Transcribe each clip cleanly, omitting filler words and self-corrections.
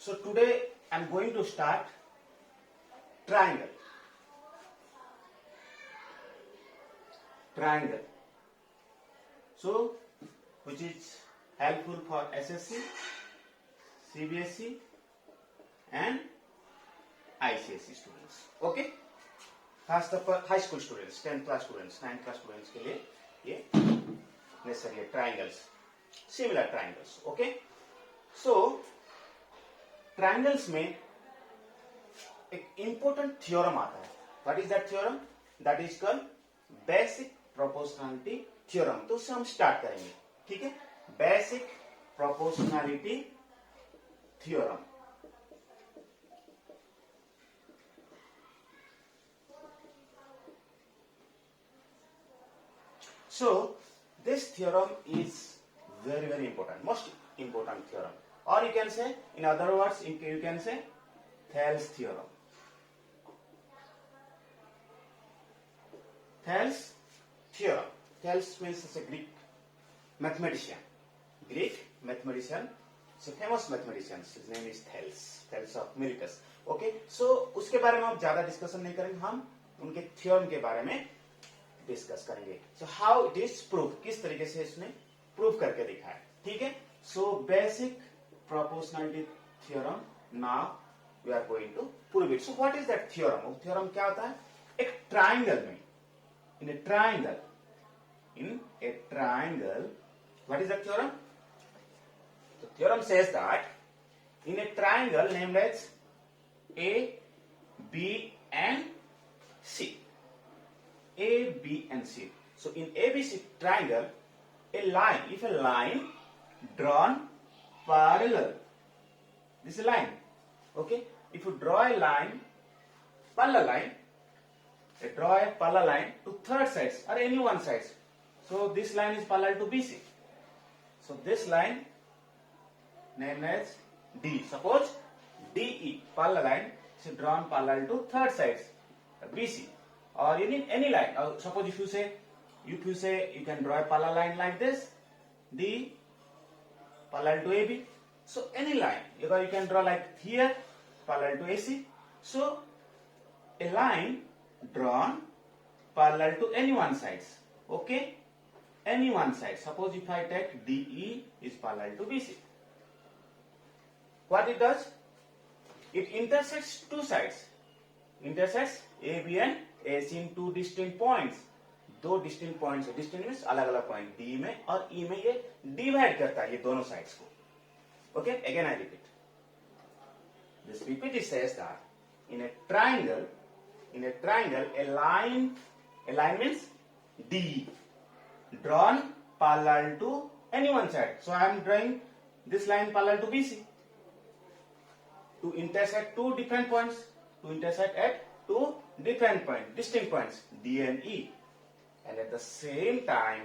So today I am going to start triangle. Triangle. So which is helpful for SSC, CBSE and ICSE students. Okay. खासतौर पर high school students, 10th class students, 9th class students के लिए ये necessary है triangles, similar triangles. Okay. सो triangles में एक important theorem आता है. What is that theorem? That is called basic proportionality theorem. तो उससे हम स्टार्ट करेंगे. ठीक है. Basic proportionality theorem. So this theorem is very important, most important theorem, or you can say, in other words, you can say Thales theorem. Thales theorem. Thales means is a Greek mathematician. Greek mathematician. It's a famous mathematician. His name is Thales. Thales of Miletus. Okay. So उसके बारे में हम ज्यादा discussion नहीं करेंगे. हम उनके theorem के बारे में डिस्कस करेंगे. So how it is prove, किस तरीके से इसने प्रूव करके दिखाया. ठीक है. So basic proportionality theorem. Now we are going to prove it. So what is that theorem? वो थ्योरम क्या होता है? एक ट्राइंगल में, in a triangle what is that theorem? The theorem says that in a triangle named as A, B and C. A, B and C. So in ABC triangle, if a line drawn parallel, this is a line. Okay. If you draw a line, parallel line, draw a parallel line to third sides or any one sides. So this line is parallel to BC. So this line named as D. Suppose DE parallel line is drawn parallel to third sides BC. Or any line. Suppose if you say you can draw a parallel line like this, D parallel to AB. So any line, either you can draw like here parallel to AC. So a line drawn parallel to any one sides. Okay, any one side. Suppose if I take DE is parallel to BC. What it does? It intersects two sides. Intersects AB and AC in two distinct points. दो distinct points है. Distinct means अलग अलग point. D में और ई में ये divide करता है ये दोनों साइड्स को. Okay. Again I repeat. This PPT says that in a triangle A line means D drawn parallel to any one side. So I am drawing this line parallel to BC to intersect two different points. To intersect at two different points, distinct points, D and E, and at the same time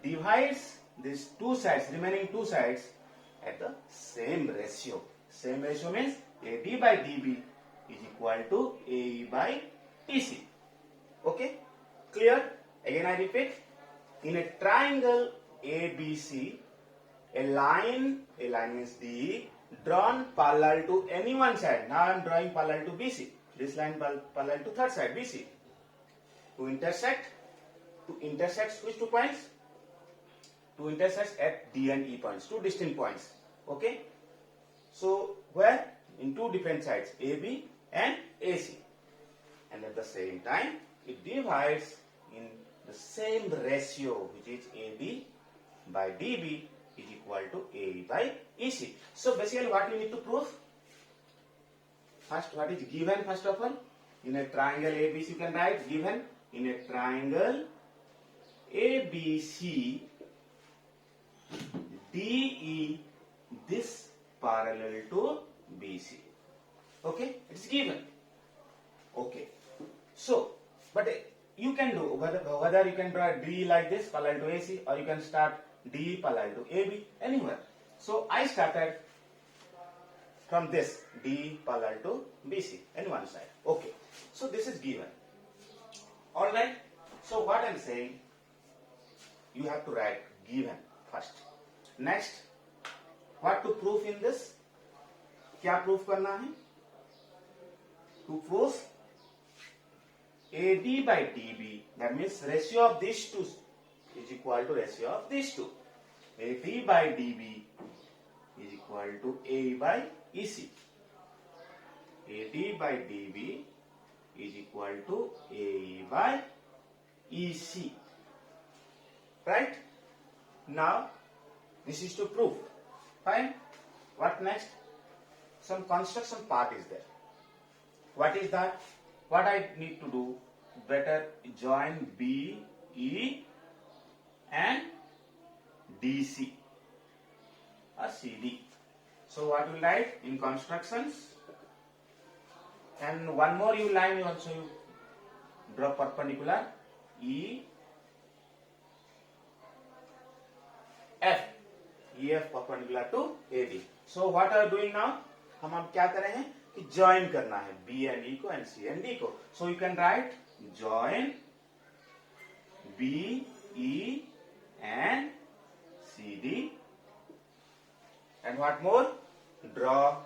divides these two sides, remaining two sides, at the same ratio. Same ratio means AD by DB is equal to AE by EC. Okay, clear? Again I repeat. In a triangle ABC, a line means D, drawn parallel to any one side. Now I am drawing parallel to BC. This line parallel to third side BC. To intersect which two points? To intersect at D and E points, two distinct points. Okay. So where? In two different sides, AB and AC. And at the same time, it divides in the same ratio, which is AB by DB is equal to AE by EC. So basically what we need to prove? First, what is given first of all? In a triangle ABC you can write given. In a triangle ABC, DE this parallel to BC. Okay, it's given. Okay. So, but you can do whether you can draw D like this parallel to AC, or you can start D parallel to AB, anywhere. So I started from this D parallel to BC in one side. Okay. So this is given. Alright. So what I am saying, you have to write given first. Next, what to proof in this, क्या proof करना है? To proof AD by DB, that means ratio of these two is equal to ratio of these two. AD by DB is equal to AE by EC. AD by DB is equal to AE by EC. Right? Now, this is to prove. Fine. What next? Some construction part is there. What is that? What I need to do? Better join B, E and DC or CD. So what you write in constructions, and one more you line you also you draw perpendicular E F, EF perpendicular to AD. So what are you doing now? हम अब क्या कर रहे हैं कि join करना है B and E को and C and D को. So you can write join B, E and CD, and what more? Draw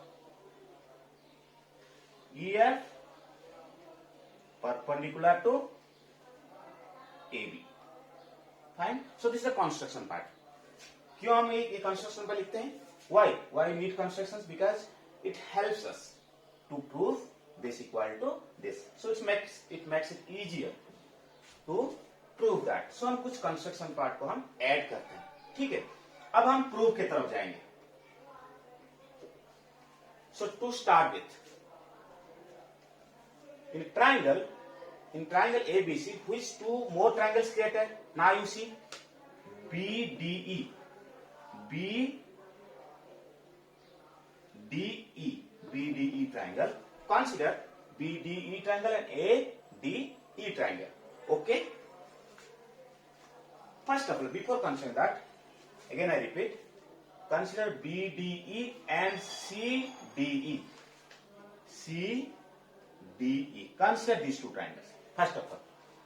EF perpendicular to AB. Fine. So this is the construction part. क्यों हम ये construction पर लिखते हैं? Why we need constructions? Because it helps us to prove this equal to this. So it makes it easier to prove that. So हम कुछ construction part को हम ऐड करते हैं. ठीक है, अब हम प्रूफ की तरफ जाएंगे. So to start with, in triangle ABC, which two more triangles created? Now you see BDE, BDE triangle. Consider BDE triangle and ADE triangle. Okay. First of all, before considering that, again I repeat, consider BDE and CDE. Consider these two triangles. First of all,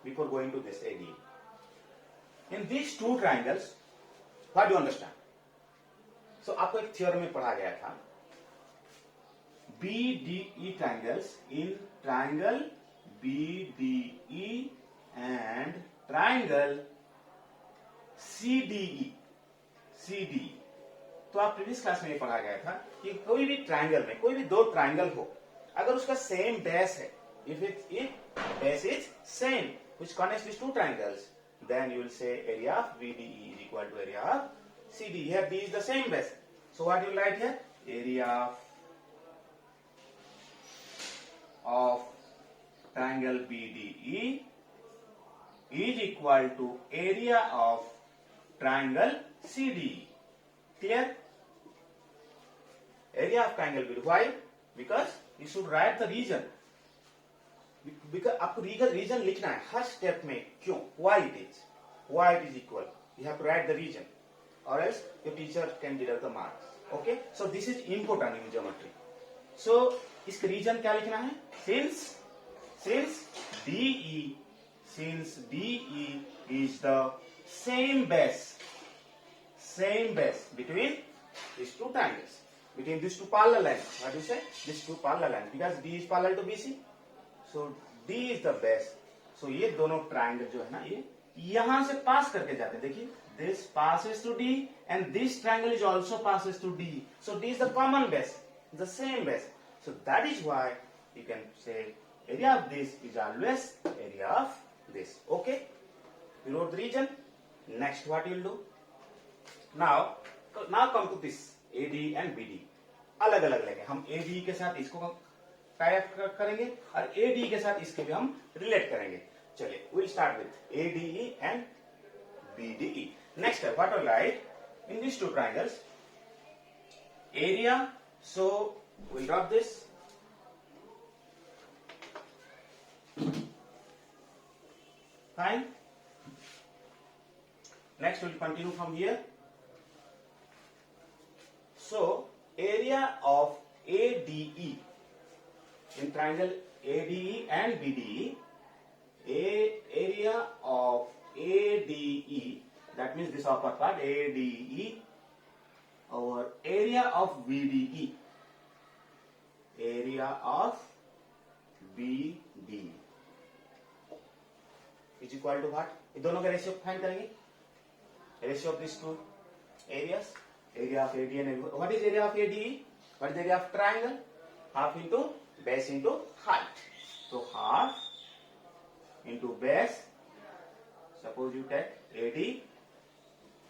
before going to this ADE. In these two triangles, what do you understand? So आपको एक theorem में पढ़ा गया था. BDE triangles, in triangle BDE and triangle CDE. तो आप previous class में ये पढ़ा गया था कि कोई भी ट्रायंगल में कोई भी दो ट्रायंगल हो, अगर उसका सेम बेस है, if base is same which connects these two triangles, then you will say area of BDE is equal to area of CD. Here D is the same base. So what you will write here? Area of triangle BDE is equal to area of triangle CDE. Clear? Area of triangle BDE. Why? Because you should write the region. Because आपको region लिखना है हर step में. क्यों? Why it is equal. You have to write the region, or else your teacher can deduct the marks. Okay? So this is important in geometry. So इसका reason क्या लिखना है? Since DE is the same base between these two triangles, between these two parallel lines. What do you say? These two parallel lines, because D is parallel to BC. So D is the base. So ये दोनों triangle जो है ना, ये यहां से पास करके जाते हैं. देखिए, this passes to D and this triangle is also passes to D. So D is the common base, the same base. So that is why you can say area of this is always area of this. Okay? You wrote the region. Next, what you will do? Now come to this AD and BD. अलग अलग लेंगे हम. AD के साथ इसको tie up करेंगे और AD के साथ इसके भी हम रिलेट करेंगे. चलिए, we'll start with ADE and BDE. Next step, what will write in these two triangles? Area. So we'll drop this. Fine. Next we'll continue from here. So area of ADE in triangle ADE and BDE, area of ADE, that means this upper part ADE our area of BDE. Area of BD is equal to what? ये दोनों का ratio find करेंगे. Ratio of these two areas. Area of AD and AD. What is area of ADE? What is area of triangle? Half into base into height. So half into base. Suppose you take AD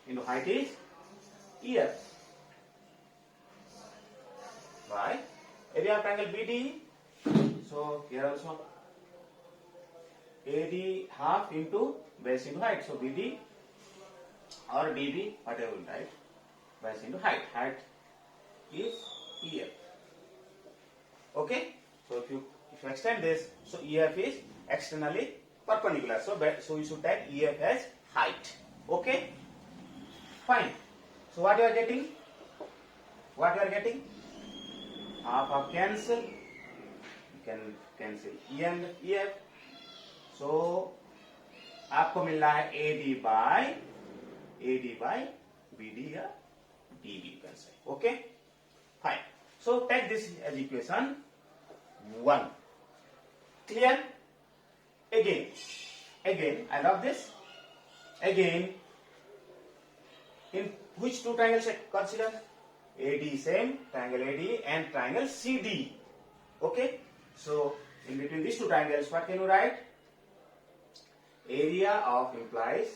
into height is EF. By area of triangle BDE. So here also AD half into base into height. So BD or DB, whatever you write, base into height. Height is EF. Okay. So if you extend this, so EF is externally perpendicular. So you should take EF as height. Okay. Fine. So what you are getting? What you are getting? Half cancel. You can cancel E and EF. So आपको मिल रहा है AD by BD या DB you can say. Okay. Fine. So take this as equation 1. Clear? Again, I love this. Again, in which two triangles consider? AD same, triangle AD and triangle CD. Okay. So in between these two triangles, what can you write? Area of implies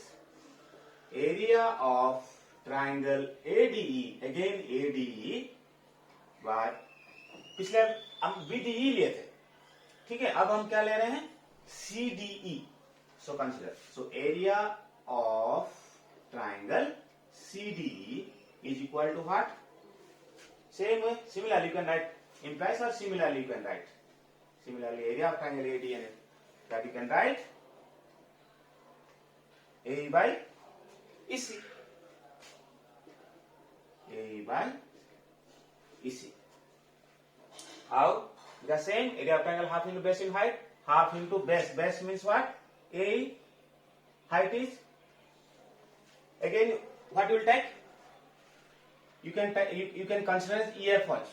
area of triangle ADE. Again ADE. But पिछले हम BDE लिए थे. ठीक है. अब हम क्या ले रहे हैं? CDE. So consider. So area of triangle CDE is equal to what? Same way. Similarly, you can write implies or similarly you can write. Similarly, area of triangle AD and that you can write A by EC. A by EC. How? The same area of triangle half into base in height, half into base. Base means what? A height is. Again, what you will take? You can consider as EF also.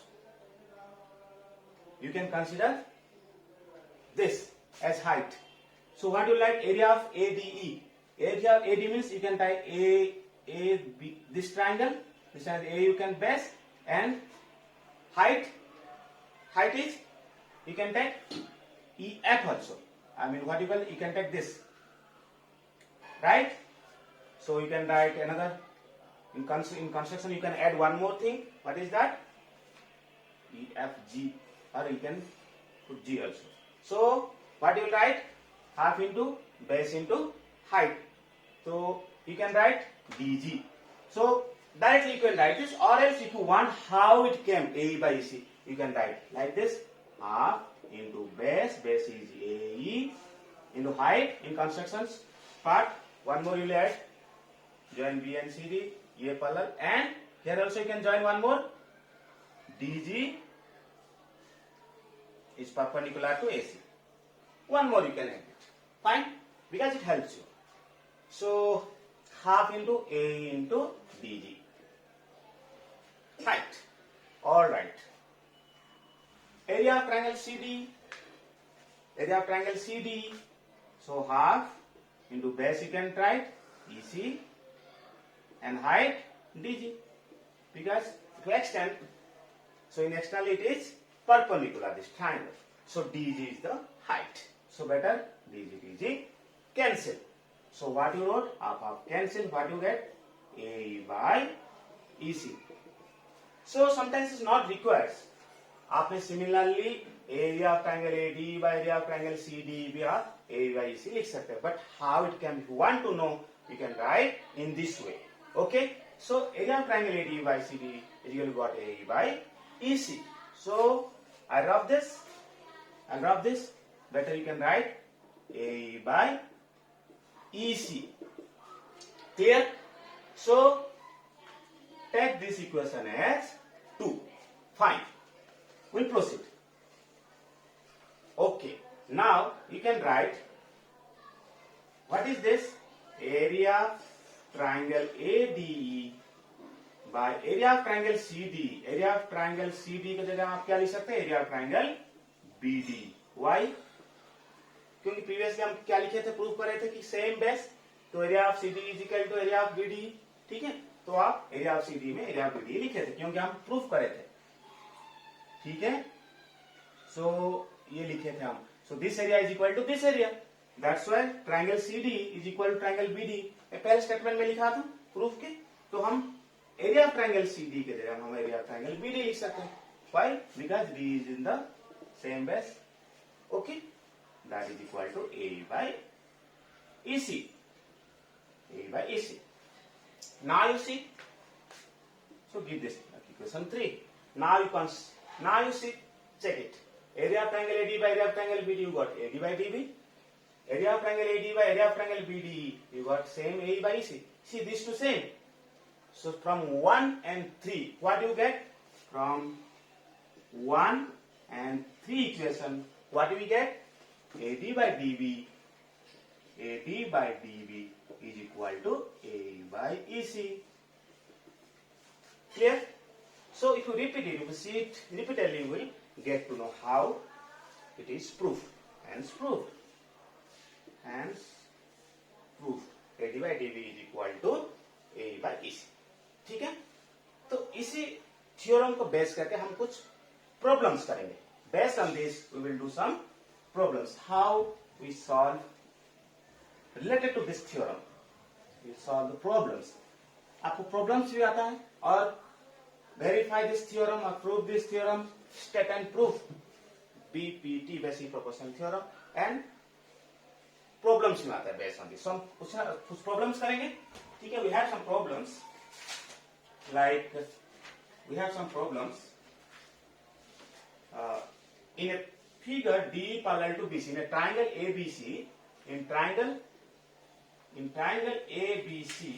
You can consider this as height. So what you like? Area of ADE. Area of AD means you can type A, B, this triangle. This is A you can base and height is you can take EF also. I mean what you can take this. Right? So you can write another in construction you can add one more thing. What is that? EFG or you can put G also. So what you will write? Half into base into height. So you can write DG. So directly you can write this, or else if you want how it came AE by EC, you can write like this: half into base is AE into height. In constructions part, one more you will add, join B and CD, A parallel, and here also you can join one more, DG is perpendicular to AC. One more you can add it. Fine, because it helps you. So half into A into DG. Right. All right. Area of triangle CD. Area of triangle CD. So half into base you can write EC and height DG. Because to extend, so in external it is perpendicular this triangle. So DG is the height. So better DG cancel. So what you wrote? Half cancel. What you get? A by EC. So sometimes it's not required. आपने similarly area of triangle AD by area of triangle CD भी आप A by EC लिख सकते हैं. But how it can, if you want to know, you can write in this way. Okay. So area of triangle AD by CD is equal to got A by EC. So I rub this. Better you can write A by EC. Clear? So take this equation as 2. Fine. We'll proceed. Okay. Now you can write, what is this? Area triangle ADE by area of triangle CD। Area of triangle CD की जगह आप क्या लिख सकते हैं, area of triangle BD। Why? क्योंकि previously हम क्या लिखे थे, प्रूव कर रहे थे कि सेम बेस, तो area of CD is equal to area of BD। ठीक है, तो आप एरिया ऑफ CD में एरिया ऑफ BD लिखे थे क्योंकि हम प्रूफ करे थे। ठीक है, सो ये लिखे थे हम। So this area is equal to this area, that's why triangle CD is equal to triangle BD। पहले स्टेटमेंट में लिखा था प्रूफ के, तो हम एरिया ऑफ ट्राइंगल CD के जगह हम एरिया ऑफ ट्राइंगल BD लिख सकते हैं। Why? Because D is in the same base. Okay, that is equal to A by EC। A by EC। Now you see, so give this equation 3. Now you see, check it. Area of triangle AD by area of triangle BD, you got AD by DB. Area of triangle AD by area of triangle BD, you got same A by EC. See, these two same. So from 1 and 3, what do you get? From 1 and 3 equation, what do we get? AD by DB. AD by DB is equal to A by EC. Clear? So if you repeat it, if you see it repeatedly, you will get to know how it is proved. Hence proved. Hence proved. AD by DB is equal to A by EC. ठीक है, तो इसी theorem को base करके हम कुछ problems करेंगे। Based on this we will do some problems. How we solve related to this theorem, we solve the problems. आपको प्रॉब्लम्स भी आता है, और वेरीफाई दिस थ्योरम और prove this theorem, state and proof, BPT basic proportional theorem, and problems में आता है based on this. हम कुछ प्रॉब्लम्स करेंगे। ठीक है, we have some problems, like we have some problems in a figure D parallel to BC, in a triangle ABC, in triangle ABC,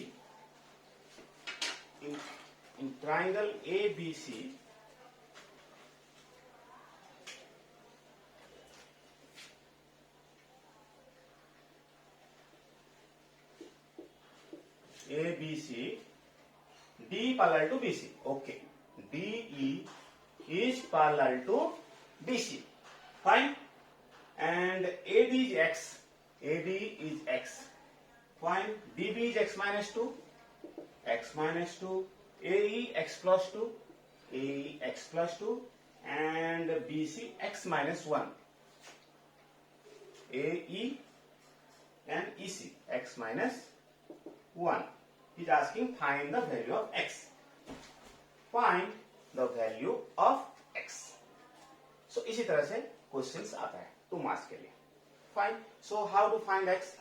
in triangle ABC, D parallel to BC. Okay, DE is parallel to BC. Fine. And AD is X. AD is X. Fine. DB is X minus 2. X minus 2. AE X plus 2. AE X plus 2. And BC X minus 1. AE and EC X minus 1. Is asking find the value of X. Find the value of X. So इसी तरह से questions आता है 2 marks के लिए। Fine. So how to find X?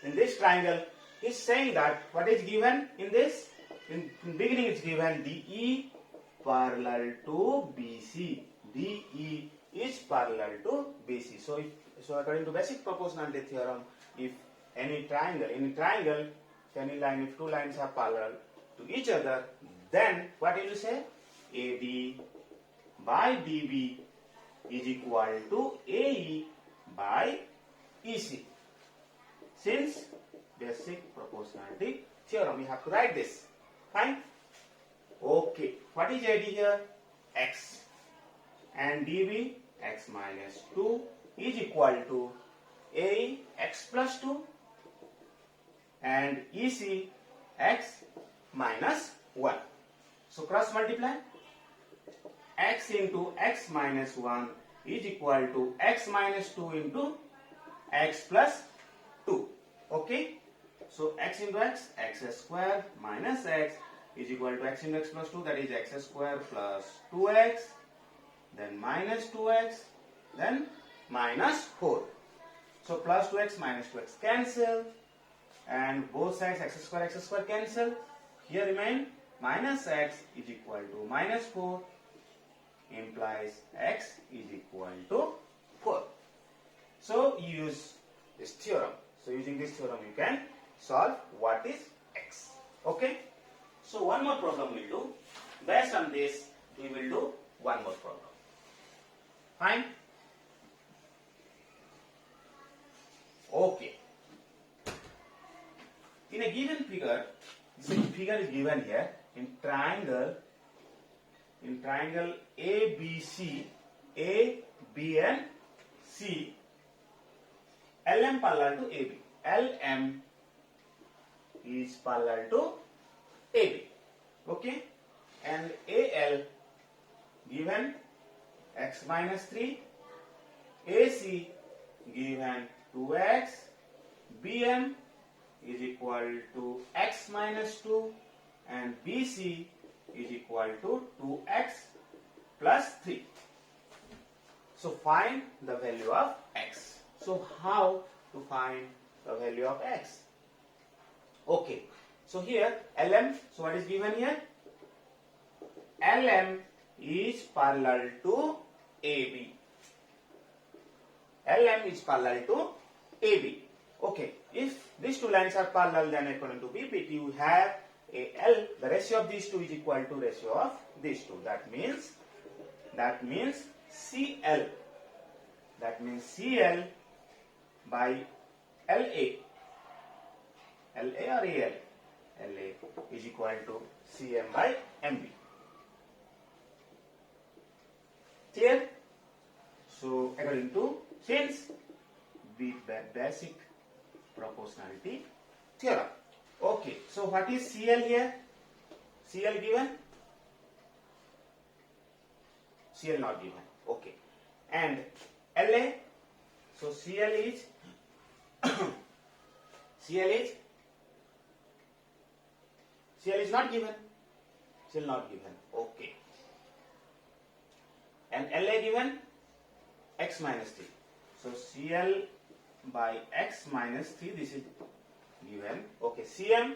In this triangle, he's saying that what is given in this? In beginning, it's given DE parallel to BC. DE is parallel to BC. So according to basic proportionality theorem, if any triangle. Any line, if 2 lines are parallel to each other, then what will you say? AD by DB is equal to AE by EC. Since basic proportionality theorem, we have to write this. Fine. Okay. What is AD here? X. And DB, X minus 2 is equal to AE, X plus 2. And EC X minus 1. So cross multiply. X into X minus 1 is equal to X minus 2 into X plus 2. Okay. So X into X, X square minus X is equal to X into X plus 2, that is X square plus 2X, then minus 2X, then minus 4. So plus 2X minus 2X cancel. And both sides x square cancel. Here remain minus x is equal to minus 4, implies x is equal to 4. So you use this theorem. So using this theorem you can solve what is x. Okay. So one more problem we'll do. Based on this we will do one more problem. Fine. Okay. In a given figure, this figure is given here. in triangle ABC, A, B and C, LM parallel to AB. LM is parallel to AB. Okay, and AL given x minus 3, AC given 2x, BM is equal to x minus 2 and BC is equal to 2x plus 3. So find the value of x. So how to find the value of x? Okay, so here LM, so what is given here? LM is parallel to AB. LM is parallel to AB. Okay, if these two lines are parallel, then according to BPT, you have a L. The ratio of these two is equal to ratio of these two. That means CL. That means CL by LA. LA or AL? LA is equal to CM by MB. Clear? So according to since the basic proportionality theorem. Okay, so what is CL here? CL given? CL not given. Okay. And LA? So CL is CL is not given. CL not given. Okay. And LA given? X minus 3. So CL by x minus 3, this is given. Okay, CM,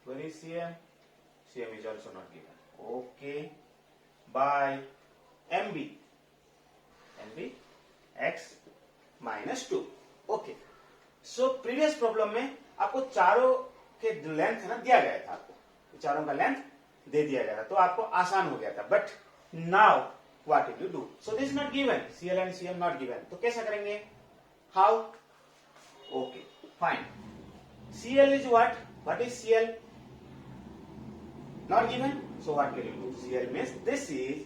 where is CM? CM is also not given. Okay, by MB x minus 2. Okay, so previous problem में आपको चारों के length है ना दिया गया था, आपको चारों का लेंथ दे दिया गया था, तो आपको आसान हो गया था. But now what did you do? So this is not given. CL and CM not given. तो कैसा करेंगे? How? Okay, fine. CL is what? What is CL? Not given. So what can you do? CL means this is,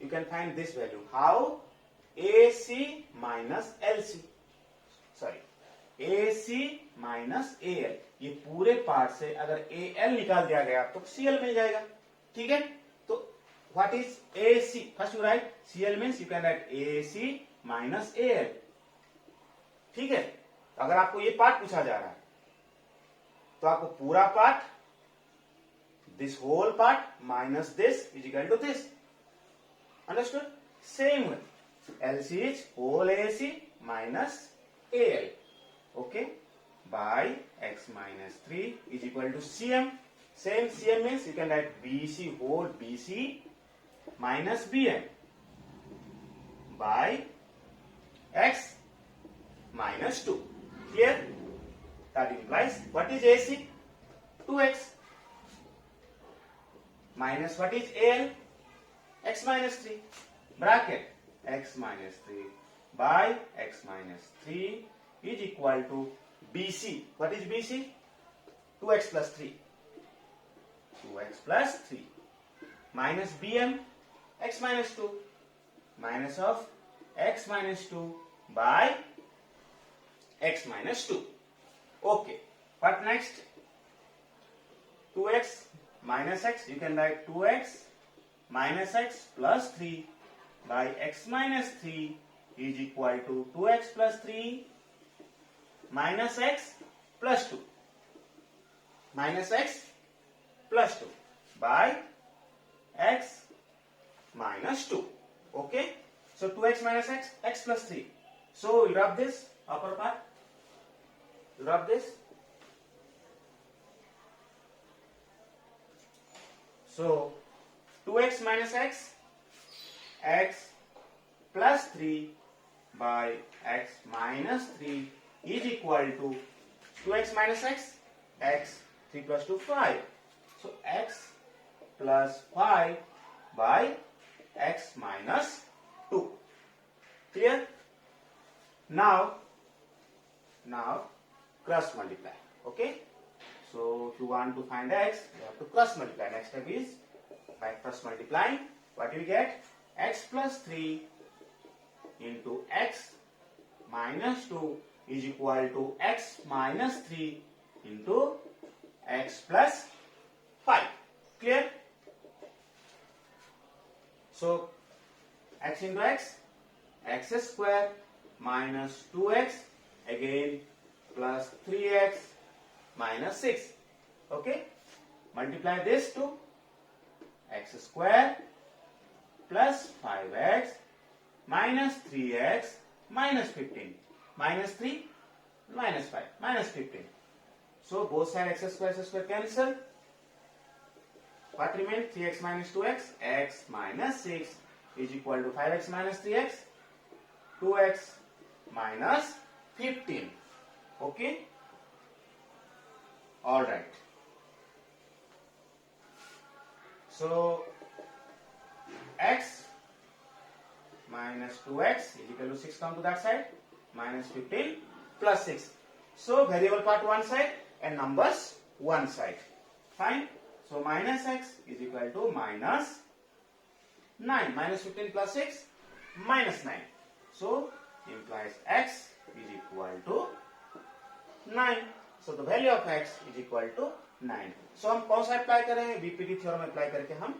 you can find this value. How? AC minus LC. Sorry. AC minus AL. ये पूरे part से अगर AL निकाल दिया गया तो CL मिल जाएगा. ठीक है? तो what is AC? First you write CL means you can write AC minus AL. ठीक है? अगर आपको ये पार्ट पूछा जा रहा है तो आपको पूरा part, this whole part minus this is equal to this. Understood? Same way. LC is whole AC minus AL. Okay? By x minus 3 is equal to CM. Same CM means you can write BC whole BC minus BM by x minus 2. Clear? That implies what is AC? 2x. Minus what is AL? X minus 3. Bracket x minus 3 by x minus 3 is equal to BC. What is BC? 2x plus 3. 2x plus 3. Minus BM, x minus 2. Minus of x minus 2 by x minus 2. Okay. What next? 2x minus x. You can write 2x minus x plus 3 by x minus 3 is equal to 2x plus 3 minus x plus 2. Minus x plus 2 by x minus 2. Okay? So 2x minus x, x plus 3. So we'll rub this upper part. Rub this. So 2x minus x, x plus 3 by x minus 3 is equal to 2x minus x, x 3 plus 2 5. So x plus 5 by x minus 2. Clear? Now cross multiply. Okay? So if you want to find x, you have to cross multiply. Next step is by cross multiplying. What do you get? X plus 3 into x minus 2 is equal to x minus 3 into x plus 5. Clear? So x into x square minus 2x again plus 3x minus 6. Okay? Multiply this to x square plus 5x minus 3x minus 15. Minus 3 minus 5 minus 15. So both sides x square cancel. What remains? 3x minus 2x, x minus 6 is equal to 5x minus 3x, 2x minus 15. Okay? Alright. So x minus 2x is equal to 6 come to that side, minus 15 plus 6. So variable part one side and numbers one side. Fine. So minus x is equal to minus 9. Minus 15 plus 6 minus 9. So implies x is equal to 9. So the value of x is equal to 9. So हम कौन सा apply करें? BPT theorem apply करके हम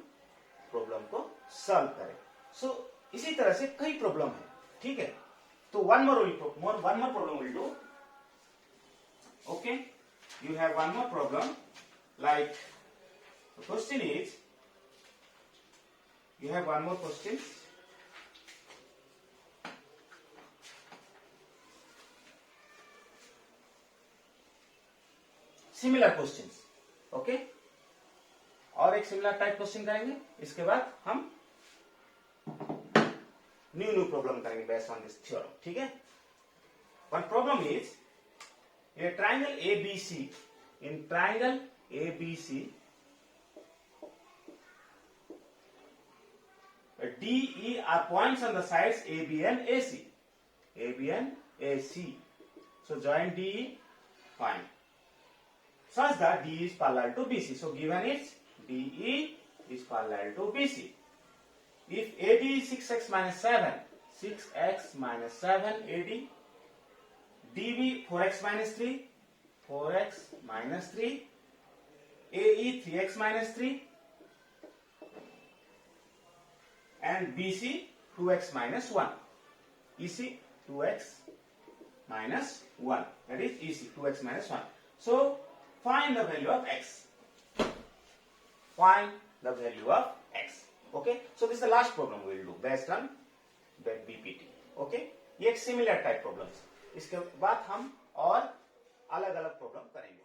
problem को solve करें. So इसी तरह से कई प्रॉब्लम है. ठीक है. तो one more problem will do. Okay. You have one more problem. Like the question is, you have one more question. Similar questions. Okay. और एक सिमिलर टाइप क्वेश्चन करेंगे. इसके बाद हम न्यू प्रॉब्लम करेंगे बेस्ड ऑन दिस थ्योरम. ठीक है. One problem is in a triangle ABC. In triangle ABC, DE are points on the sides AB and AC. AB and AC. So join DE, fine. Such that DE is parallel to BC. So given is DE is parallel to BC. If AD is 6x minus 7, 6x minus 7 AD, DB 4x minus 3, 4x minus 3, AE 3x minus 3, and BC 2x minus 1. EC 2x minus 1. That is EC 2x minus 1. So find the value of x. Find the value of x. Okay. So this is the last problem we will do based on that BPT. Okay. ये एक similar type problem है. इसके बाद हम और अलग अलग problem करेंगे.